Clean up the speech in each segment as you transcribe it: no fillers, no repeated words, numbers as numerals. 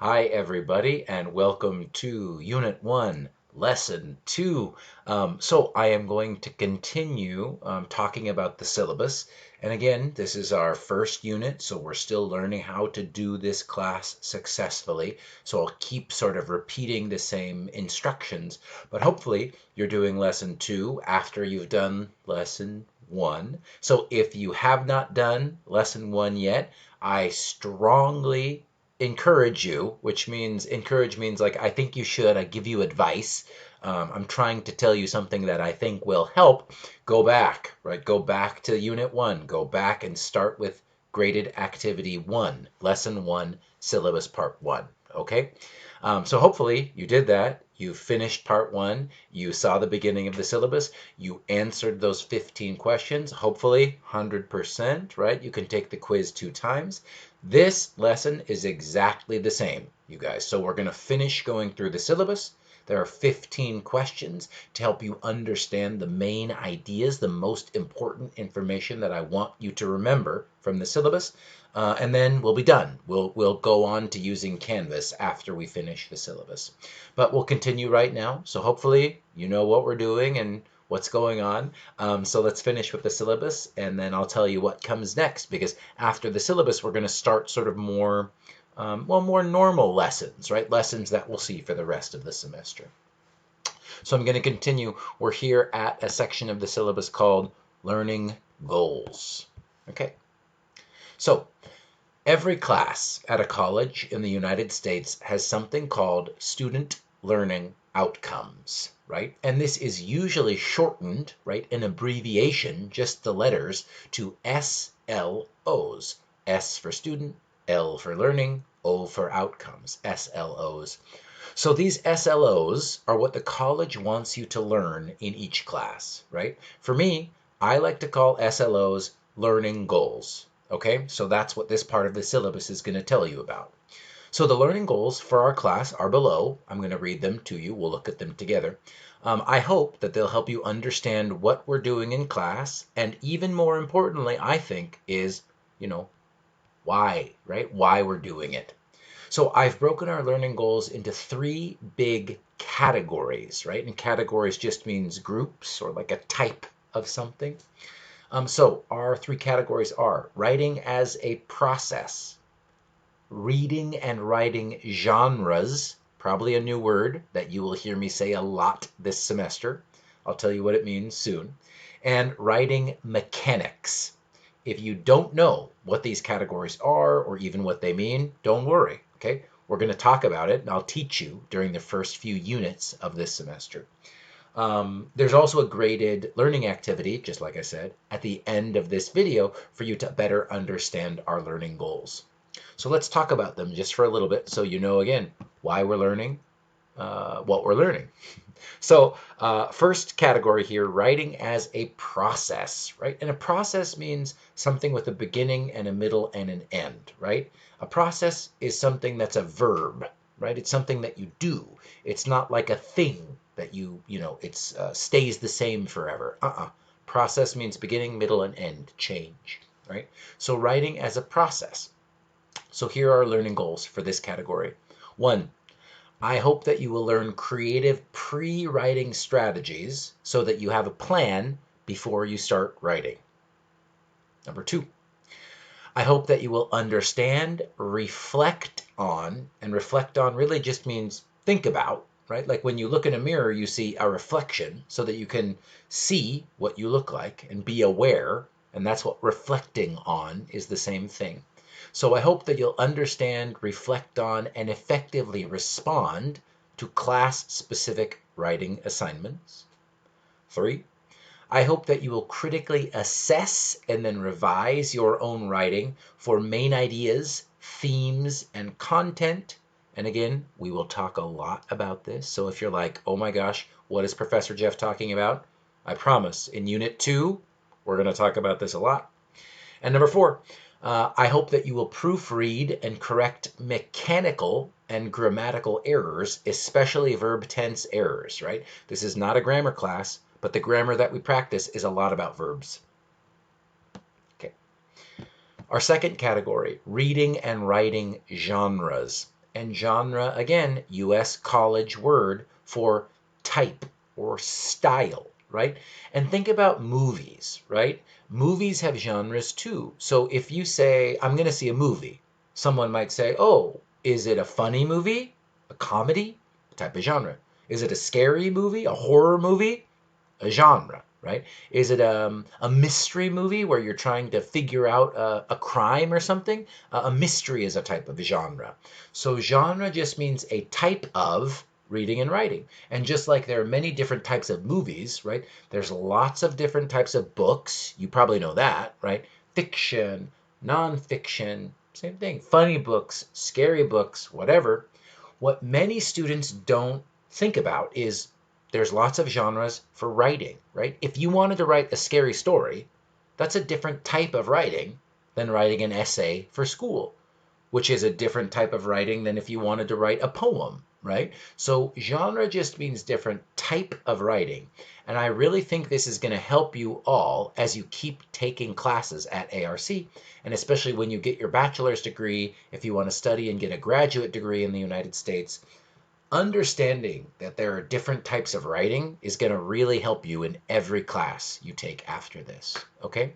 Hi, everybody, and welcome to Unit 1, Lesson 2. So, I am going to continue talking about the syllabus. And again, this is our first unit, so we're still learning how to do this class successfully. So, I'll keep sort of repeating the same instructions, but hopefully, you're doing Lesson 2 after you've done Lesson 1. So, if you have not done Lesson 1 yet, I strongly encourage you, which means encourage means like I think you should, I give you advice. I'm trying to tell you something that I think will help. Go back, right? Go back to Unit 1. Go back and start with graded activity 1, Lesson 1, syllabus part 1. Okay? So hopefully you did that. You finished part 1. You saw the beginning of the syllabus. You answered those 15 questions. Hopefully 100%, right? You can take the quiz 2 times. This lesson is exactly the same, you guys. So we're going to finish going through the syllabus. There are 15 questions to help you understand the main ideas, the most important information that I want you to remember from the syllabus. And then we'll be done. We'll go on to using Canvas after we finish the syllabus. But we'll continue right now. So hopefully you know what we're doing and what's going on. So let's finish with the syllabus, and then I'll tell you what comes next, because after the syllabus, we're going to start sort of more, more normal lessons, right? Lessons that we'll see for the rest of the semester. So I'm going to continue. We're here at a section of the syllabus called Learning Goals. Okay. So every class at a college in the United States has something called Student Learning Outcomes, right? And this is usually shortened, right, an abbreviation, just the letters, to SLOs. S for student, L for learning, O for outcomes, SLOs. So these SLOs are what the college wants you to learn in each class, right? For me, I like to call SLOs learning goals. Okay, so that's what this part of the syllabus is going to tell you about. So the learning goals for our class are below. I'm going to read them to you. We'll look at them together. I hope that they'll help you understand what we're doing in class, and even more importantly, I think, is, why, right? Why we're doing it. So I've broken our learning goals into 3 big categories, right? And categories just means groups or like a type of something. So our 3 categories are writing as a process, reading and writing genres, probably a new word that you will hear me say a lot this semester. I'll tell you what it means soon. And writing mechanics. If you don't know what these categories are or even what they mean, don't worry, okay? We're going to talk about it and I'll teach you during the first few units of this semester. There's also a graded learning activity, just like I said, at the end of this video for you to better understand our learning goals. So let's talk about them just for a little bit so you know again why we're learning, what we're learning. So first category here, writing as a process, right? And a process means something with a beginning and a middle and an end, right? A process is something that's a verb, right? It's something that you do. It's not like a thing that it's stays the same forever. Process means beginning, middle, and end, change, right? So writing as a process. So here are learning goals for this category. 1, I hope that you will learn creative pre-writing strategies so that you have a plan before you start writing. Number 2, I hope that you will understand, reflect on, and reflect on really just means think about, right? Like when you look in a mirror, you see a reflection so that you can see what you look like and be aware, and that's what reflecting on is, the same thing. So I hope that you'll understand, reflect on, and effectively respond to class-specific writing assignments. 3, I hope that you will critically assess and then revise your own writing for main ideas, themes, and content. And again, we will talk a lot about this. So if you're like, oh my gosh, what is Professor Jeff talking about? I promise, in Unit 2, we're going to talk about this a lot. And number 4, I hope that you will proofread and correct mechanical and grammatical errors, especially verb tense errors, right? This is not a grammar class, but the grammar that we practice is a lot about verbs. Okay. Our second category, reading and writing genres. And genre, again, US college word for type or style, right? And think about movies, right? Movies have genres too. So if you say, I'm going to see a movie, someone might say, oh, is it a funny movie? A comedy? Type of genre. Is it a scary movie? A horror movie? A genre, right? Is it a mystery movie where you're trying to figure out a crime or something? A mystery is a type of genre. So genre just means a type of reading and writing. And just like there are many different types of movies, right? There's lots of different types of books. You probably know that, right? Fiction, nonfiction, same thing. Funny books, scary books, whatever. What many students don't think about is there's lots of genres for writing, right? If you wanted to write a scary story, that's a different type of writing than writing an essay for school, which is a different type of writing than if you wanted to write a poem, right? So genre just means different type of writing. And I really think this is going to help you all as you keep taking classes at ARC, and especially when you get your bachelor's degree, if you want to study and get a graduate degree in the United States. Understanding that there are different types of writing is going to really help you in every class you take after this, okay?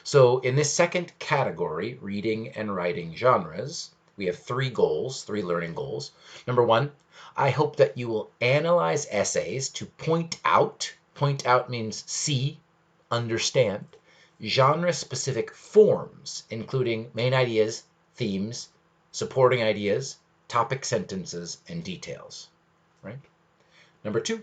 So in this second category, reading and writing genres, we have three learning goals. Number one, I hope that you will analyze essays to point out means see, understand, genre-specific forms, including main ideas, themes, supporting ideas, topic sentences, and details, right? Number two,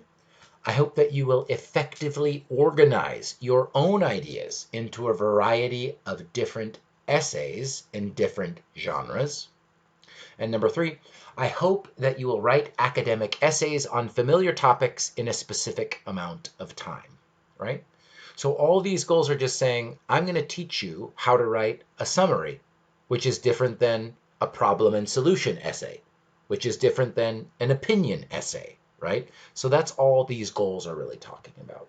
I hope that you will effectively organize your own ideas into a variety of different essays in different genres. And number three, I hope that you will write academic essays on familiar topics in a specific amount of time, right? So all these goals are just saying, I'm going to teach you how to write a summary, which is different than a problem and solution essay, which is different than an opinion essay, right? So that's all these goals are really talking about.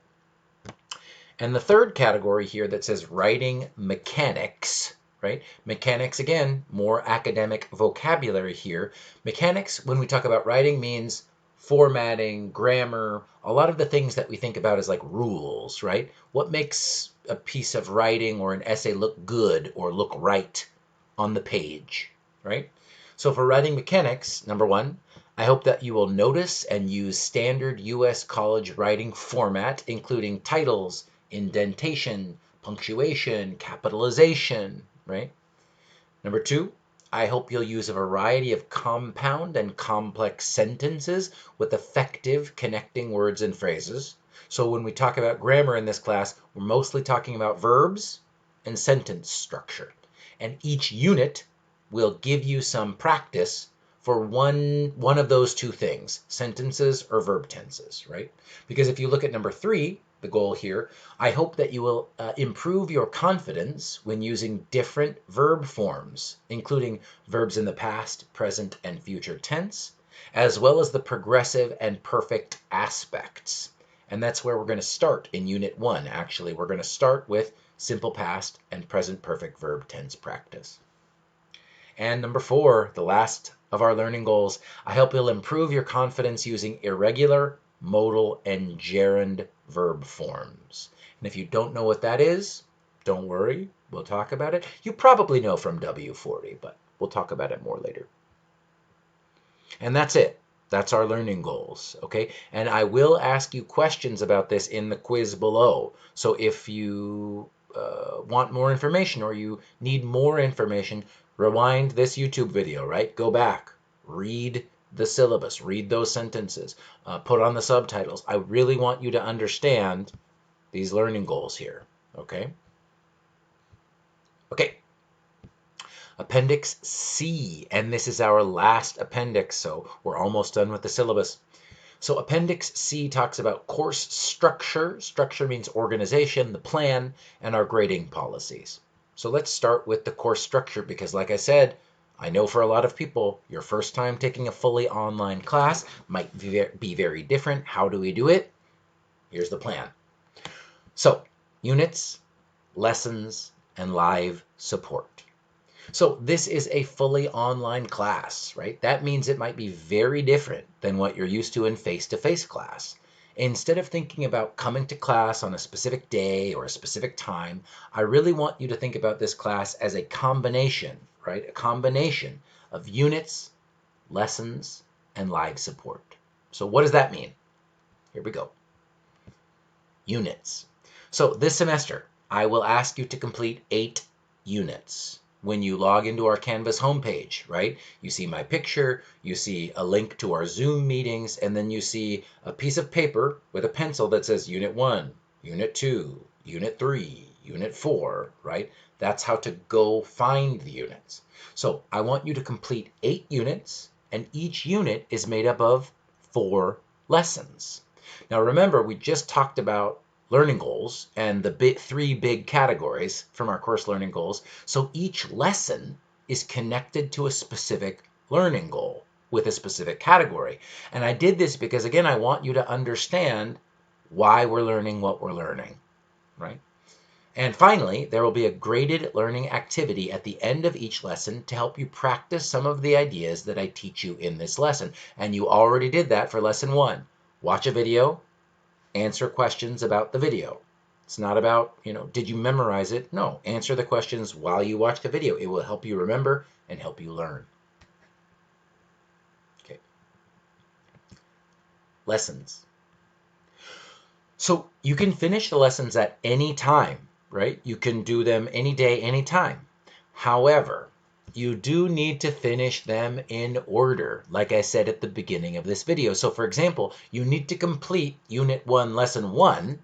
And the third category here that says writing mechanics, right? Mechanics, again, more academic vocabulary here. Mechanics, when we talk about writing, means formatting, grammar, a lot of the things that we think about as like rules, right? What makes a piece of writing or an essay look good or look right on the page, right? So for writing mechanics, number one, I hope that you will notice and use standard U.S. college writing format, including titles, indentation, punctuation, capitalization, right? Number two, I hope you'll use a variety of compound and complex sentences with effective connecting words and phrases. So when we talk about grammar in this class, we're mostly talking about verbs and sentence structure. And each unit will give you some practice for one of those two things, sentences or verb tenses, right? Because if you look at number three, the goal here, I hope that you will improve your confidence when using different verb forms, including verbs in the past, present, and future tense, as well as the progressive and perfect aspects. And that's where we're going to start in Unit 1, actually. We're going to start with simple past and present perfect verb tense practice. And number four, the last of our learning goals, I hope you'll improve your confidence using irregular, modal, and gerund verb forms. And if you don't know what that is, don't worry, we'll talk about it. You probably know from W40, but we'll talk about it more later. And that's it. That's our learning goals, okay? And I will ask you questions about this in the quiz below. So if you want more information or you need more information, rewind this YouTube video, right? Go back, read the syllabus, read those sentences, put on the subtitles. I really want you to understand these learning goals here, okay? Okay. Appendix C, and this is our last appendix, so we're almost done with the syllabus. So Appendix C talks about course structure. Structure means organization, the plan, and our grading policies. So let's start with the course structure because, like I said, I know for a lot of people, your first time taking a fully online class might be very different. How do we do it? Here's the plan. So, units, lessons, and live support. So this is a fully online class, right? That means it might be very different than what you're used to in face-to-face class. Instead of thinking about coming to class on a specific day or a specific time, I really want you to think about this class as a combination, right? A combination of units, lessons, and live support. So what does that mean? Here we go. Units. So this semester, I will ask you to complete 8 units. When you log into our Canvas homepage, right? You see my picture, you see a link to our Zoom meetings, and then you see a piece of paper with a pencil that says Unit 1, Unit 2, Unit 3, Unit 4, right? That's how to go find the units. So I want you to complete 8 units, and each unit is made up of 4 lessons. Now remember, we just talked about learning goals and the 3 big categories from our course learning goals. So each lesson is connected to a specific learning goal with a specific category. And I did this because, again, I want you to understand why we're learning what we're learning, right? And finally, there will be a graded learning activity at the end of each lesson to help you practice some of the ideas that I teach you in this lesson. And you already did that for lesson 1. Watch a video, answer questions about the video. It's not about, did you memorize it? No, answer the questions while you watch the video. It will help you remember and help you learn. Okay. Lessons. So you can finish the lessons at any time, right? You can do them any day, any time. However, you do need to finish them in order, like I said at the beginning of this video. So for example, you need to complete Unit 1, Lesson 1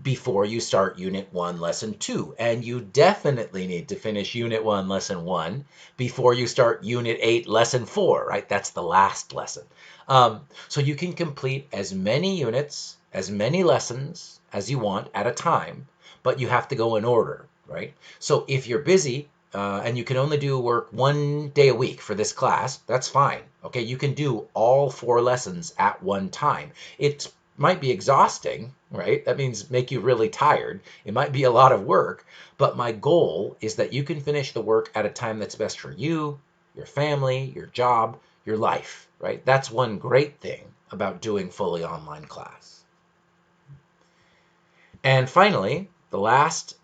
before you start Unit 1, Lesson 2. And you definitely need to finish Unit 1, Lesson 1 before you start Unit 8, Lesson 4, right? That's the last lesson. So you can complete as many units, as many lessons as you want at a time, but you have to go in order, right? So if you're busy and you can only do work 1 day a week for this class, that's fine. Okay, you can do all 4 lessons at one time. It might be exhausting, right? That means make you really tired. It might be a lot of work, but my goal is that you can finish the work at a time that's best for you, your family, your job, your life, right? That's one great thing about doing fully online class. And finally, the last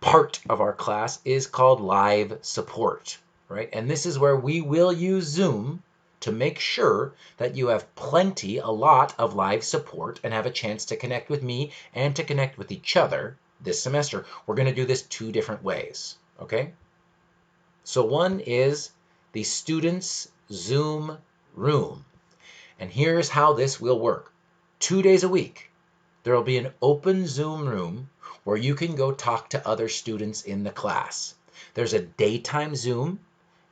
part of our class is called live support, right? And this is where we will use Zoom to make sure that you have a lot of live support and have a chance to connect with me and to connect with each other this semester. We're going to do this 2 different ways, okay? So one is the students' Zoom room. And here's how this will work. 2 days a week, there will be an open Zoom room where you can go talk to other students in the class. There's a daytime Zoom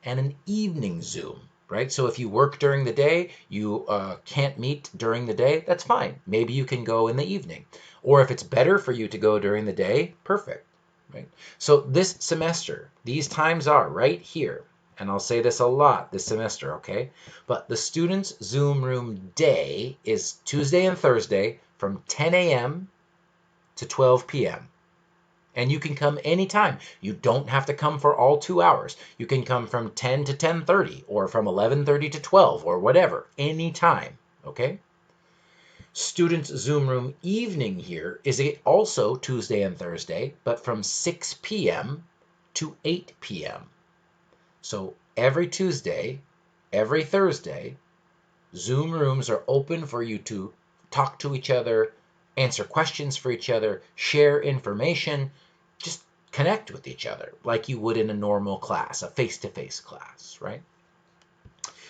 and an evening Zoom, right? So if you work during the day, you can't meet during the day, that's fine. Maybe you can go in the evening. Or if it's better for you to go during the day, perfect, right? So this semester, these times are right here. And I'll say this a lot this semester, okay? But the students' Zoom room day is Tuesday and Thursday from 10 a.m. to 12 p.m. And you can come anytime. You don't have to come for all 2 hours. You can come from 10 to 10:30 or from 11:30 to 12 or whatever, anytime, okay? Students' Zoom room evening here is also Tuesday and Thursday, but from 6 p.m. to 8 p.m. So every Tuesday, every Thursday, Zoom rooms are open for you to talk to each other, answer questions for each other, share information, just connect with each other like you would in a normal class, a face-to-face class, right?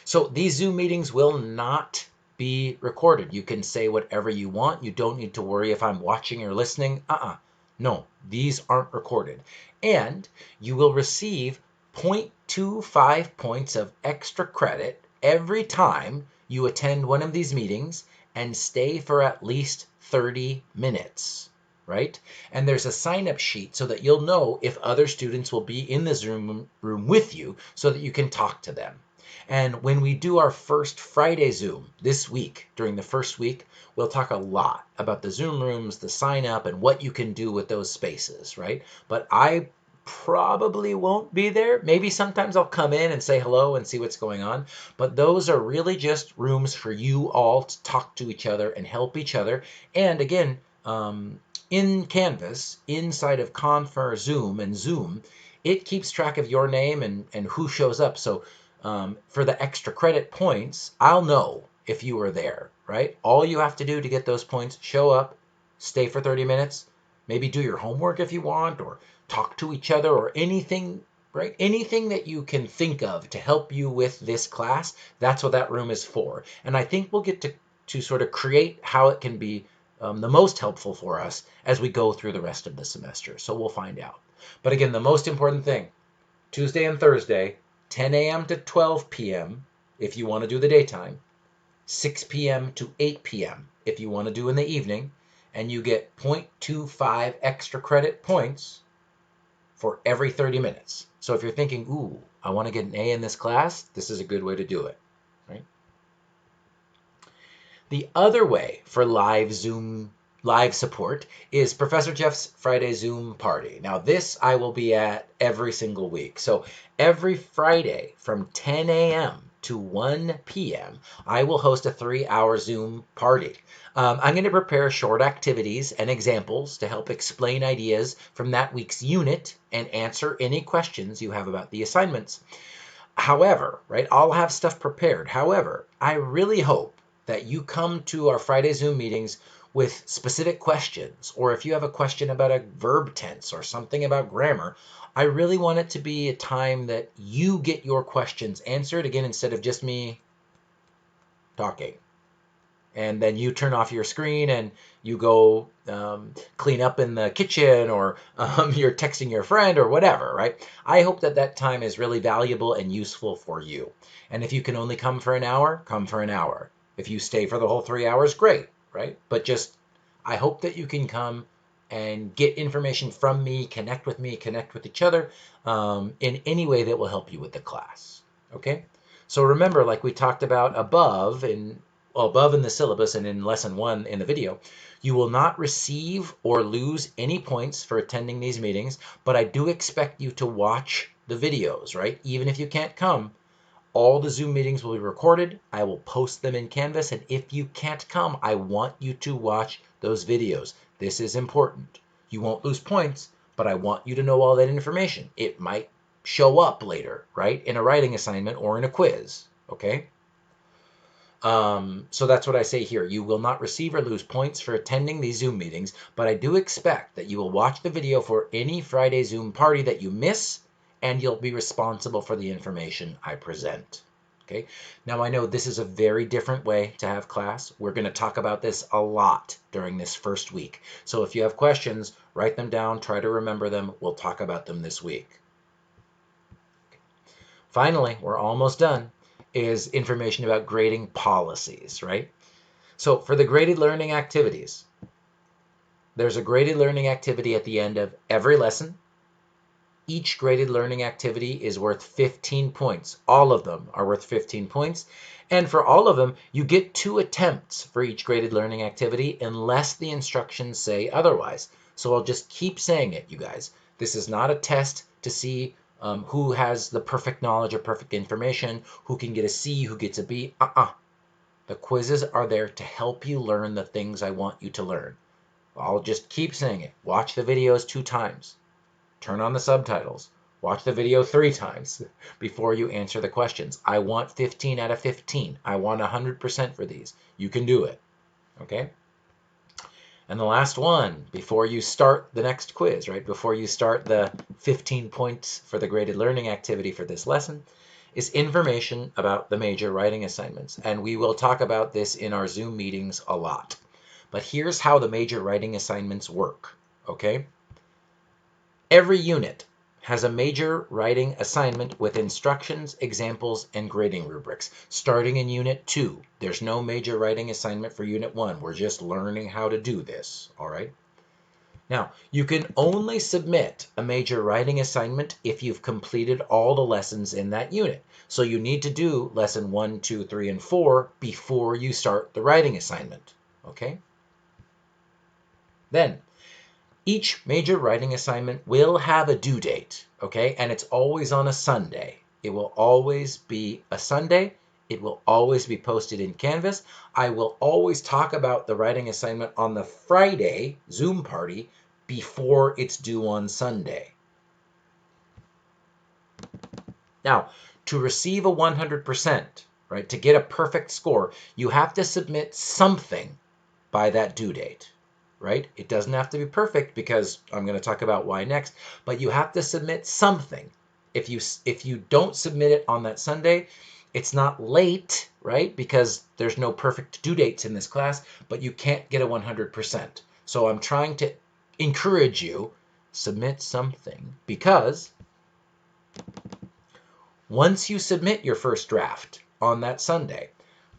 So these Zoom meetings will not be recorded. You can say whatever you want. You don't need to worry if I'm watching or listening. No, these aren't recorded. And you will receive 0.25 points of extra credit every time you attend one of these meetings and stay for at least 30 minutes, right? And there's a sign-up sheet so that you'll know if other students will be in the Zoom room with you so that you can talk to them. And when we do our first Friday Zoom this week, during the first week, we'll talk a lot about the Zoom rooms, the sign up, and what you can do with those spaces, right? But I probably won't be there. Maybe sometimes I'll come in and say hello and see what's going on. But those are really just rooms for you all to talk to each other and help each other. And again, in Canvas, inside of Confer Zoom and Zoom, it keeps track of your name and who shows up. So for the extra credit points, I'll know if you were there, right? All you have to do to get those points, show up, stay for 30 minutes, maybe do your homework if you want, or talk to each other, or anything, right? Anything that you can think of to help you with this class, that's what that room is for. And I think we'll get to sort of create how it can be the most helpful for us as we go through the rest of the semester. So we'll find out. But again, the most important thing, Tuesday and Thursday, 10 a.m. to 12 p.m. if you want to do the daytime, 6 p.m. to 8 p.m. if you want to do in the evening, and you get 0.25 extra credit points for every 30 minutes. So if you're thinking, ooh, I want to get an A in this class, this is a good way to do it, right? The other way for live support is Professor Jeff's Friday Zoom party. Now this I will be at every single week. So every Friday from 10 a.m. to 1 p.m. I will host a 3-hour Zoom party. I'm going to prepare short activities and examples to help explain ideas from that week's unit and answer any questions you have about the assignments. However, right, I'll have stuff prepared. However, I really hope that you come to our Friday Zoom meetings with specific questions, or if you have a question about a verb tense or something about grammar, I really want it to be a time that you get your questions answered, again, instead of just me talking. And then you turn off your screen and you go clean up in the kitchen, or you're texting your friend or whatever, right? I hope that that time is really valuable and useful for you. And if you can only come for an hour, come for an hour. If you stay for the whole 3 hours, great, right? But just, I hope that you can come and get information from me, connect with each other in any way that will help you with the class, okay? So remember, like we talked about above in the syllabus and in lesson 1 in the video, you will not receive or lose any points for attending these meetings, but I do expect you to watch the videos, right? Even if you can't come, all the Zoom meetings will be recorded. I will post them in Canvas, and if you can't come, I want you to watch those videos. This is important. You won't lose points, but I want you to know all that information. It might show up later, right? In a writing assignment or in a quiz, okay? So that's what I say here. You will not receive or lose points for attending these Zoom meetings, but I do expect that you will watch the video for any Friday Zoom party that you miss, and you'll be responsible for the information I present. Okay. Now I know this is a very different way to have class. We're going to talk about this a lot during this first week. So if you have questions, write them down, try to remember them. We'll talk about them this week. Finally, we're almost done, is information about grading policies, right? So for the graded learning activities, there's a graded learning activity at the end of every lesson. Each graded learning activity is worth 15 points. All of them are worth 15 points. And for all of them, you get 2 attempts for each graded learning activity unless the instructions say otherwise. So I'll just keep saying it, you guys. This is not a test to see who has the perfect knowledge or perfect information, who can get a C, who gets a B. The quizzes are there to help you learn the things I want you to learn. I'll just keep saying it. Watch the videos 2 times. Turn on the subtitles. Watch the video 3 times before you answer the questions. I want 15 out of 15. I want 100% for these. You can do it. Okay? And the last one, before you start the next quiz, right? Before you start the 15 points for the graded learning activity for this lesson, is information about the major writing assignments. And we will talk about this in our Zoom meetings a lot. But here's how the major writing assignments work, okay? Every unit has a major writing assignment with instructions, examples, and grading rubrics. Starting in Unit 2, there's no major writing assignment for Unit 1. We're just learning how to do this, all right? Now, you can only submit a major writing assignment if you've completed all the lessons in that unit. So you need to do lesson 1, 2, 3, and 4 before you start the writing assignment, okay? Then, Each major writing assignment will have a due date, okay? And it's always on a Sunday. It will always be a Sunday. It will always be posted in Canvas. I will always talk about the writing assignment on the Friday Zoom party before it's due on Sunday. Now, to receive a 100%, right, to get a perfect score, you have to submit something by that due date, right? It doesn't have to be perfect because I'm going to talk about why next, but you have to submit something. If you don't submit it on that Sunday, it's not late, right? Because there's no perfect due dates in this class, but you can't get a 100%. So I'm trying to encourage you, submit something, because once you submit your first draft on that Sunday,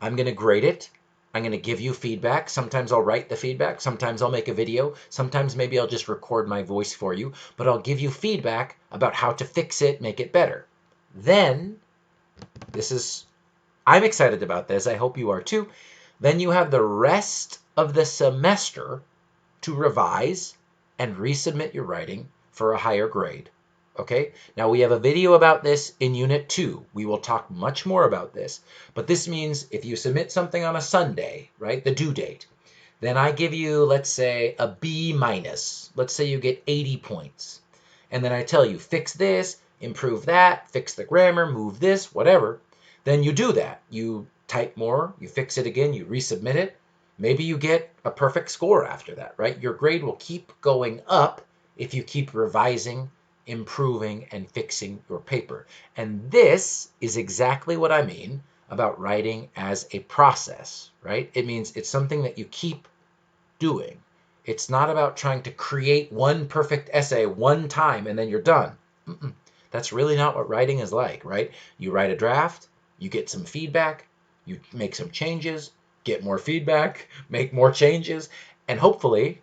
I'm going to grade it. I'm going to give you feedback. Sometimes I'll write the feedback. Sometimes I'll make a video. Sometimes maybe I'll just record my voice for you. But I'll give you feedback about how to fix it, make it better. Then, I'm excited about this. I hope you are too. Then you have the rest of the semester to revise and resubmit your writing for a higher grade. Okay, now we have a video about this in Unit 2. We will talk much more about this. But this means if you submit something on a Sunday, right, the due date, then I give you, let's say, a B minus. Let's say you get 80 points. And then I tell you, fix this, improve that, fix the grammar, move this, whatever. Then you do that. You type more, you fix it again, you resubmit it. Maybe you get a perfect score after that, right? Your grade will keep going up if you keep revising, improving, and fixing your paper. And this is exactly what I mean about writing as a process, right? It means it's something that you keep doing. It's not about trying to create one perfect essay one time and then you're done. That's really not what writing is like, right? You write a draft, you get some feedback, you make some changes, get more feedback, make more changes, and hopefully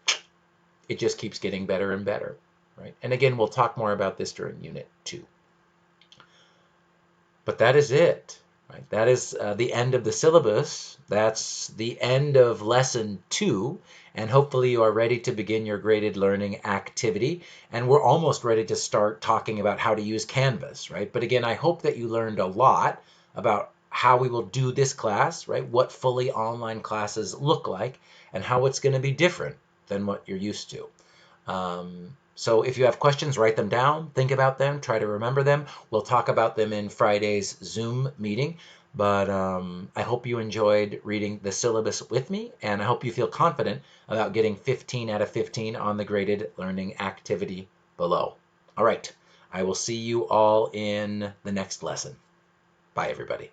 it just keeps getting better and better, right? And again, we'll talk more about this during Unit 2. But that is it, right? That is the end of the syllabus. That's the end of Lesson 2, and hopefully you are ready to begin your graded learning activity. And we're almost ready to start talking about how to use Canvas, right? But again, I hope that you learned a lot about how we will do this class, right? What fully online classes look like, and how it's going to be different than what you're used to. So if you have questions, write them down, think about them, try to remember them. We'll talk about them in Friday's Zoom meeting. But I hope you enjoyed reading the syllabus with me, and I hope you feel confident about getting 15 out of 15 on the graded learning activity below. All right, I will see you all in the next lesson. Bye, everybody.